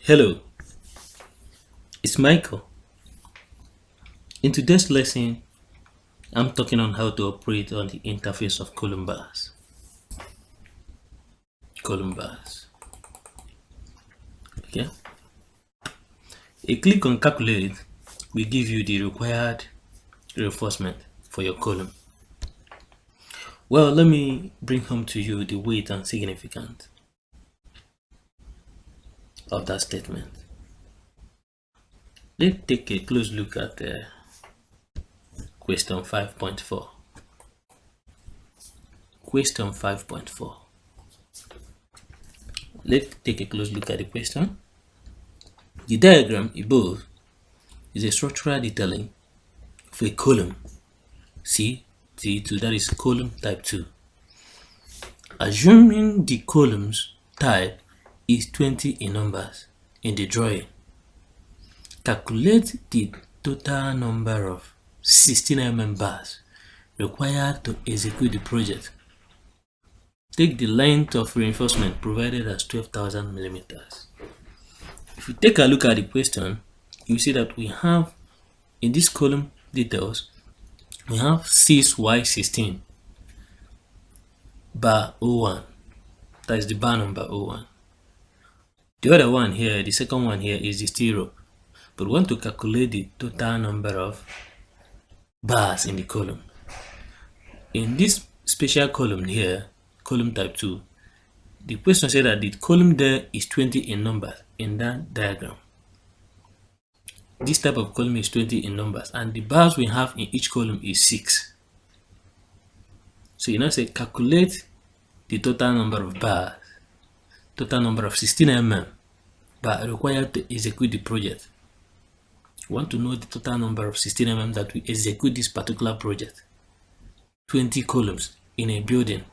Hello, it's Michael. In today's lesson, I'm talking on how to operate on the interface of column bars. Column bars. Okay. A click on calculate will give you the required reinforcement for your column. Well, let me bring home to you the weight and significance of that statement. Let's take a close look at question 5.4. Question 5.4. Let's take a close look at the question. The diagram above is a structural detailing of a column C2, that is column type 2. Assuming the columns type is 20 in numbers in the drawing, calculate the total number of 16 bars required to execute the project. Take the length of reinforcement provided as 12,000 millimeters. If you take a look at the question, you see that we have in this column details, we have 6Y16 bar 01. That is the bar number 01. The other one here, the second one here, is the steel rope. But we want to calculate the total number of bars in the column. In this special column here, column type 2, the question said that the column there is 20 in numbers in that diagram. This type of column is 20 in numbers, and the bars we have in each column is 6. So you now say calculate the total number of bars, total number of 16 bar required to execute the project. We want to know the total number of 16 that we execute this particular project. 20 columns in a building,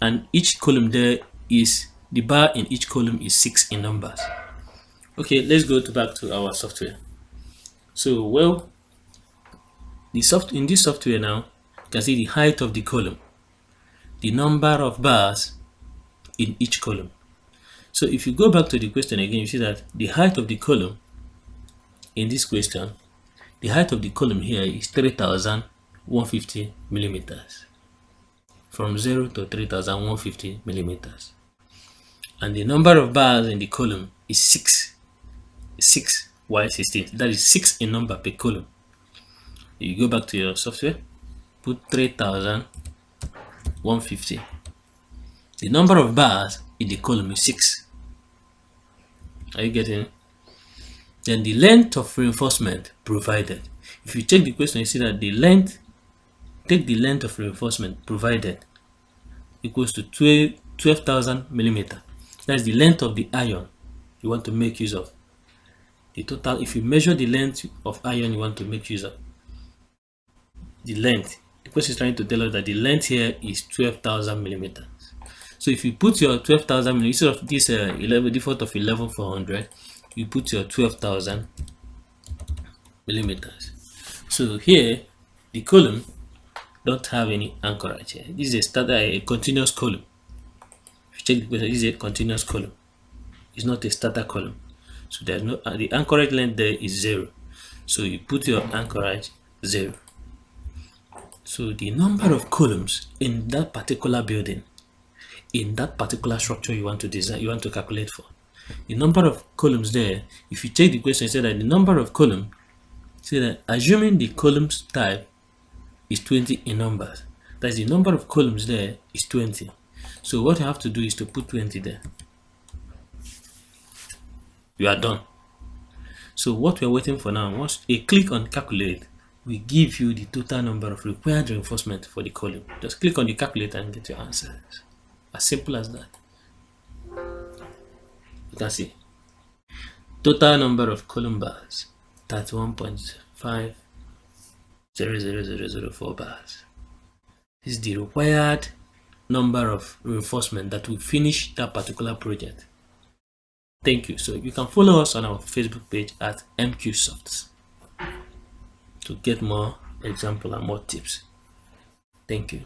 and each column there is, the bar in each column is 6 in numbers. Okay, let's go back to our software. So, well, in this software now, you can see the height of the column, the number of bars in each column. So if you go back to the question again, you see that the height of the column in this question, the height of the column here is 3,150 millimeters. From 0 to 3,150 millimeters. And the number of bars in the column is 6Y16. That is 6 in number per column. You go back to your software, put 3,150. The number of bars in the column is 6. Are you getting? Then the length of reinforcement provided. If you check the question, you see that the length, take the length of reinforcement provided equals to 12,000 millimeters. That's the length of the iron you want to make use of. The total, if you measure the length of iron you want to make use of, the length, the question is trying to tell us that the length here is 12,000 millimeters. So if you put your 12,000 millimeters, instead of this 11 default of 11,400, you put your 12,000 millimeters. So here the column don't have any anchorage here. This is a continuous column. If you check the question, this is a continuous column. It's not a starter column. So there's no, the anchorage length there is 0. So you put your anchorage 0. So the number of columns in that particular building, in that particular structure you want to design, you want to calculate for. The number of columns there, if you check the question, it said that the number of columns, say that assuming the columns type is 20 in numbers, that is the number of columns there is 20. So what you have to do is to put 20 there. You are done. So what we are waiting for now, once a click on calculate will give you the total number of required reinforcement for the column. Just click on the calculator and get your answers. As simple as that. You can see total number of column bars, 31.50004 bars. This is the required number of reinforcement that will finish that particular project. Thank you. So you can follow us on our Facebook page at MQsoft to get more example and more tips. Thank you.